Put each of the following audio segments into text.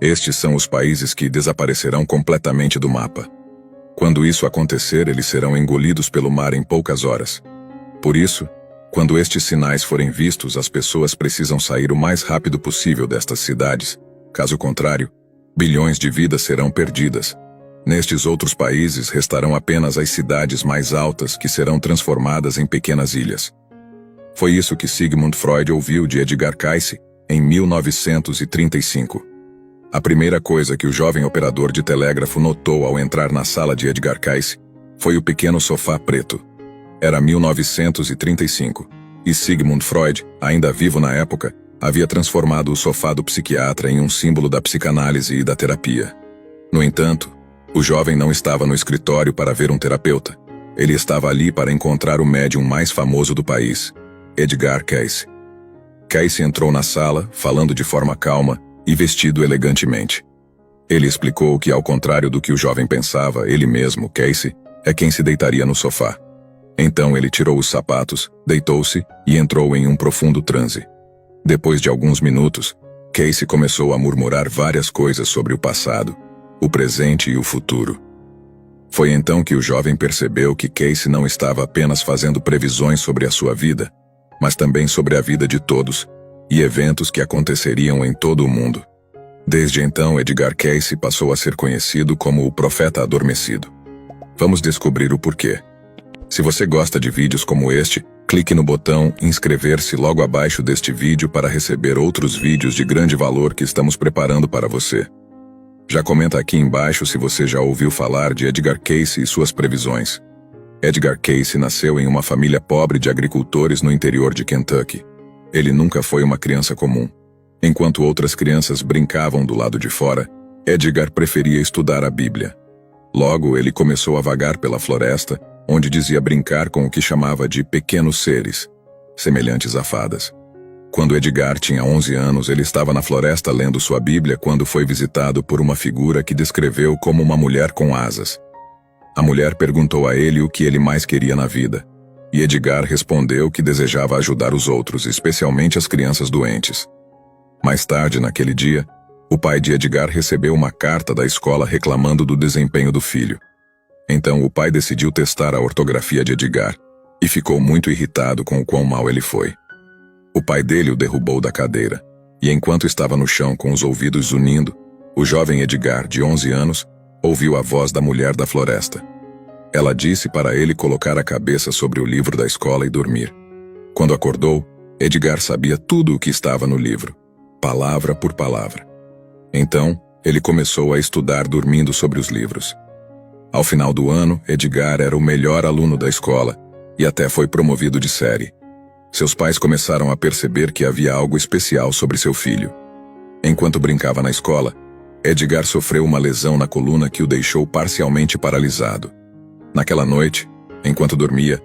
Estes são os países que desaparecerão completamente do mapa. Quando isso acontecer, eles serão engolidos pelo mar em poucas horas. Por isso, quando estes sinais forem vistos, as pessoas precisam sair o mais rápido possível destas cidades. Caso contrário, bilhões de vidas serão perdidas. Nestes outros países restarão apenas as cidades mais altas que serão transformadas em pequenas ilhas. Foi isso que Sigmund Freud ouviu de Edgar Cayce em 1935. A primeira coisa que o jovem operador de telégrafo notou ao entrar na sala de Edgar Cayce foi o pequeno sofá preto. Era 1935, e Sigmund Freud, ainda vivo na época, havia transformado o sofá do psiquiatra em um símbolo da psicanálise e da terapia. No entanto, o jovem não estava no escritório para ver um terapeuta. Ele estava ali para encontrar o médium mais famoso do país, Edgar Cayce. Cayce entrou na sala, falando de forma calma e vestido elegantemente. Ele explicou que, ao contrário do que o jovem pensava, ele mesmo, Cayce, é quem se deitaria no sofá. Então ele tirou os sapatos, deitou-se e entrou em um profundo transe. Depois de alguns minutos, Cayce começou a murmurar várias coisas sobre o passado, o presente e o futuro. Foi então que o jovem percebeu que Cayce não estava apenas fazendo previsões sobre a sua vida, mas também sobre a vida de todos, e eventos que aconteceriam em todo o mundo. Desde então, Edgar Cayce passou a ser conhecido como o Profeta Adormecido. Vamos descobrir o porquê. Se você gosta de vídeos como este, clique no botão inscrever-se logo abaixo deste vídeo para receber outros vídeos de grande valor que estamos preparando para você. Já comenta aqui embaixo se você já ouviu falar de Edgar Cayce e suas previsões. Edgar Cayce nasceu em uma família pobre de agricultores no interior de Kentucky. Ele nunca foi uma criança comum. Enquanto outras crianças brincavam do lado de fora, Edgar preferia estudar a Bíblia. Logo, ele começou a vagar pela floresta, onde dizia brincar com o que chamava de pequenos seres, semelhantes a fadas. Quando Edgar tinha 11 anos, ele estava na floresta lendo sua Bíblia quando foi visitado por uma figura que descreveu como uma mulher com asas. A mulher perguntou a ele o que ele mais queria na vida, e Edgar respondeu que desejava ajudar os outros, especialmente as crianças doentes. Mais tarde, naquele dia, o pai de Edgar recebeu uma carta da escola reclamando do desempenho do filho. Então o pai decidiu testar a ortografia de Edgar, e ficou muito irritado com o quão mal ele foi. O pai dele o derrubou da cadeira, e enquanto estava no chão com os ouvidos zunindo, o jovem Edgar, de 11 anos, ouviu a voz da mulher da floresta. Ela disse para ele colocar a cabeça sobre o livro da escola e dormir. Quando acordou, Edgar sabia tudo o que estava no livro, palavra por palavra. Então, ele começou a estudar dormindo sobre os livros. Ao final do ano, Edgar era o melhor aluno da escola e até foi promovido de série. Seus pais começaram a perceber que havia algo especial sobre seu filho. Enquanto brincava na escola, Edgar sofreu uma lesão na coluna que o deixou parcialmente paralisado. Naquela noite, enquanto dormia,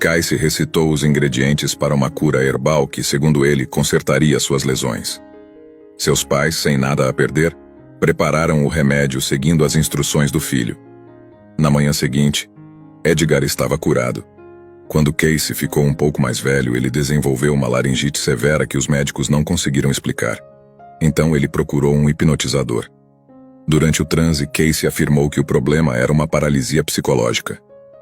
Cayce recitou os ingredientes para uma cura herbal que, segundo ele, consertaria suas lesões. Seus pais, sem nada a perder, prepararam o remédio seguindo as instruções do filho. Na manhã seguinte, Edgar estava curado. Quando Cayce ficou um pouco mais velho, ele desenvolveu uma laringite severa que os médicos não conseguiram explicar. Então ele procurou um hipnotizador. Durante o transe, Cayce afirmou que o problema era uma paralisia psicológica.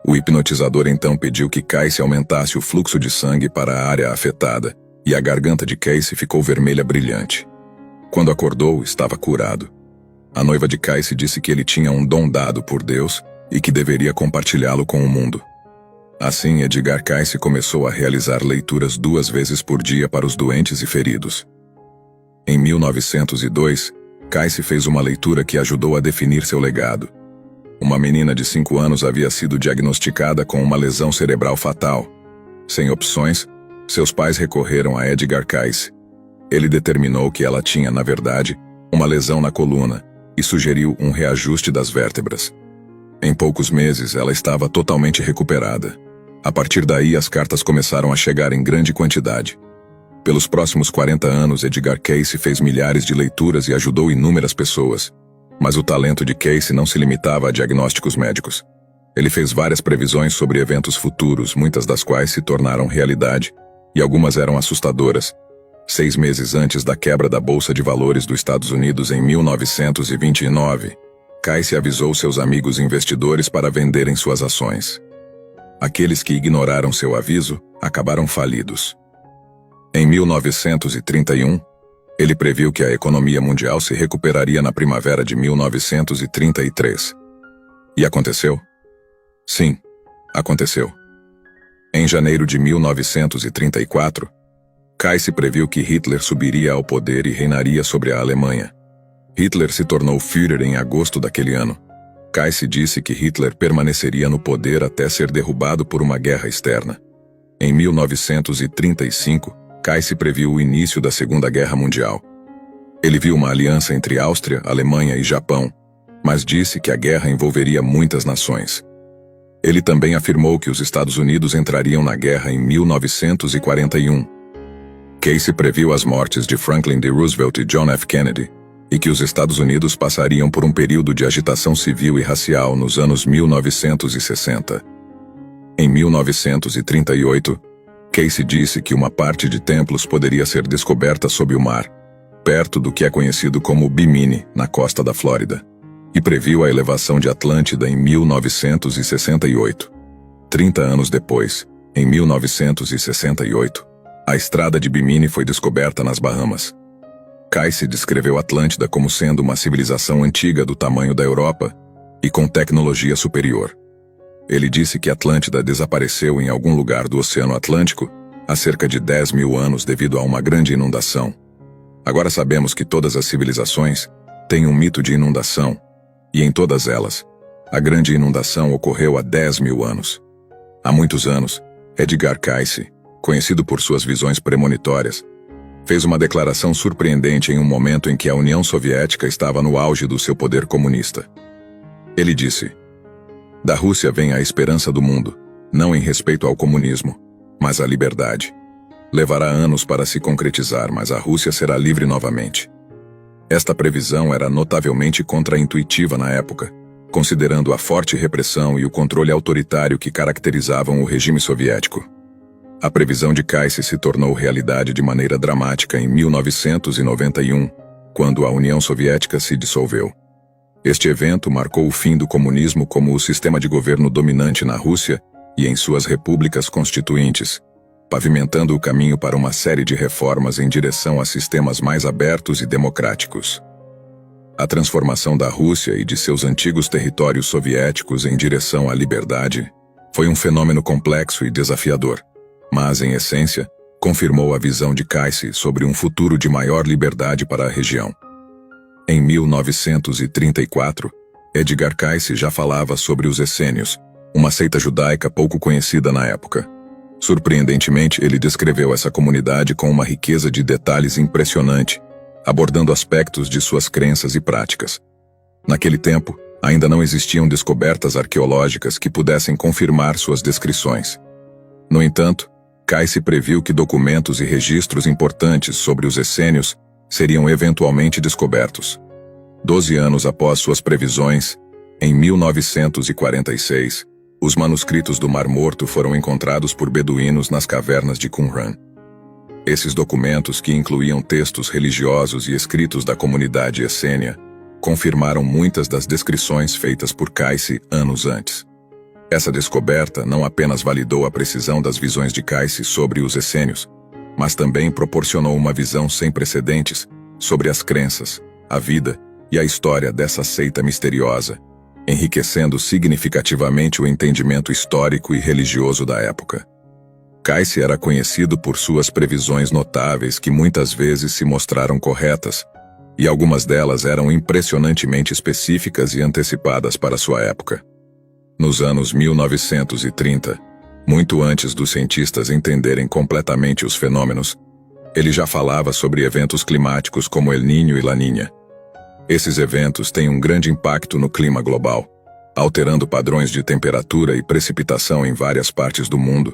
O hipnotizador então pediu que Cayce aumentasse o fluxo de sangue para a área afetada, e a garganta de Cayce ficou vermelha brilhante. Quando acordou, estava curado. A noiva de Cayce disse que ele tinha um dom dado por Deus e que deveria compartilhá-lo com o mundo. Assim, Edgar Cayce começou a realizar leituras 2 vezes por dia para os doentes e feridos. Em 1902, Cayce fez uma leitura que ajudou a definir seu legado. Uma menina de 5 anos havia sido diagnosticada com uma lesão cerebral fatal. Sem opções, seus pais recorreram a Edgar Cayce. Ele determinou que ela tinha, na verdade, uma lesão na coluna e sugeriu um reajuste das vértebras. Em poucos meses, ela estava totalmente recuperada. A partir daí, as cartas começaram a chegar em grande quantidade. Pelos próximos 40 anos, Edgar Cayce fez milhares de leituras e ajudou inúmeras pessoas. Mas o talento de Cayce não se limitava a diagnósticos médicos. Ele fez várias previsões sobre eventos futuros, muitas das quais se tornaram realidade, e algumas eram assustadoras. 6 meses antes da quebra da Bolsa de Valores dos Estados Unidos em 1929, Casey avisou seus amigos investidores para venderem suas ações. Aqueles que ignoraram seu aviso acabaram falidos. Em 1931, ele previu que a economia mundial se recuperaria na primavera de 1933. E aconteceu? Sim, aconteceu. Em janeiro de 1934, Casey previu que Hitler subiria ao poder e reinaria sobre a Alemanha. Hitler se tornou Führer em agosto daquele ano. Casey disse que Hitler permaneceria no poder até ser derrubado por uma guerra externa. Em 1935, Casey previu o início da Segunda Guerra Mundial. Ele viu uma aliança entre Áustria, Alemanha e Japão, mas disse que a guerra envolveria muitas nações. Ele também afirmou que os Estados Unidos entrariam na guerra em 1941. Casey previu as mortes de Franklin D. Roosevelt e John F. Kennedy, e que os Estados Unidos passariam por um período de agitação civil e racial nos anos 1960. Em 1938, Casey disse que uma parte de templos poderia ser descoberta sob o mar, perto do que é conhecido como Bimini, na costa da Flórida, e previu a elevação de Atlântida em 1968. 30 anos depois, em 1968, a estrada de Bimini foi descoberta nas Bahamas. Casey descreveu Atlântida como sendo uma civilização antiga do tamanho da Europa e com tecnologia superior. Ele disse que Atlântida desapareceu em algum lugar do Oceano Atlântico há cerca de 10 mil anos devido a uma grande inundação. Agora sabemos que todas as civilizações têm um mito de inundação, e em todas elas, a grande inundação ocorreu há 10 mil anos. Há muitos anos, Edgar Cayce, conhecido por suas visões premonitórias, fez uma declaração surpreendente em um momento em que a União Soviética estava no auge do seu poder comunista. Ele disse: "Da Rússia vem a esperança do mundo, não em respeito ao comunismo, mas à liberdade. Levará anos para se concretizar, mas a Rússia será livre novamente." Esta previsão era notavelmente contraintuitiva na época, considerando a forte repressão e o controle autoritário que caracterizavam o regime soviético. A previsão de Cayce se tornou realidade de maneira dramática em 1991, quando a União Soviética se dissolveu. Este evento marcou o fim do comunismo como o sistema de governo dominante na Rússia e em suas repúblicas constituintes, pavimentando o caminho para uma série de reformas em direção a sistemas mais abertos e democráticos. A transformação da Rússia e de seus antigos territórios soviéticos em direção à liberdade foi um fenômeno complexo e desafiador, mas, em essência, confirmou a visão de Cayce sobre um futuro de maior liberdade para a região. Em 1934, Edgar Cayce já falava sobre os essênios, uma seita judaica pouco conhecida na época. Surpreendentemente, ele descreveu essa comunidade com uma riqueza de detalhes impressionante, abordando aspectos de suas crenças e práticas. Naquele tempo, ainda não existiam descobertas arqueológicas que pudessem confirmar suas descrições. No entanto, Cayce previu que documentos e registros importantes sobre os essênios seriam eventualmente descobertos. 12 anos após suas previsões, em 1946, os manuscritos do Mar Morto foram encontrados por beduínos nas cavernas de Qumran. Esses documentos, que incluíam textos religiosos e escritos da comunidade essênia, confirmaram muitas das descrições feitas por Cayce anos antes. Essa descoberta não apenas validou a precisão das visões de Cayce sobre os essênios, mas também proporcionou uma visão sem precedentes sobre as crenças, a vida e a história dessa seita misteriosa, enriquecendo significativamente o entendimento histórico e religioso da época. Cayce era conhecido por suas previsões notáveis que muitas vezes se mostraram corretas, e algumas delas eram impressionantemente específicas e antecipadas para sua época. Nos anos 1930, muito antes dos cientistas entenderem completamente os fenômenos, ele já falava sobre eventos climáticos como El Niño e La Niña. Esses eventos têm um grande impacto no clima global, alterando padrões de temperatura e precipitação em várias partes do mundo.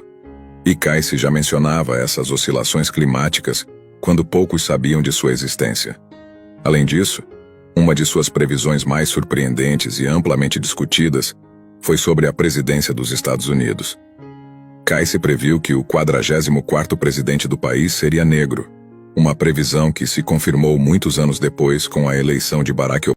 E Cayce já mencionava essas oscilações climáticas quando poucos sabiam de sua existência. Além disso, uma de suas previsões mais surpreendentes e amplamente discutidas foi sobre a presidência dos Estados Unidos. Cayce previu que o 44º presidente do país seria negro, Uma previsão que se confirmou muitos anos depois com a eleição de Barack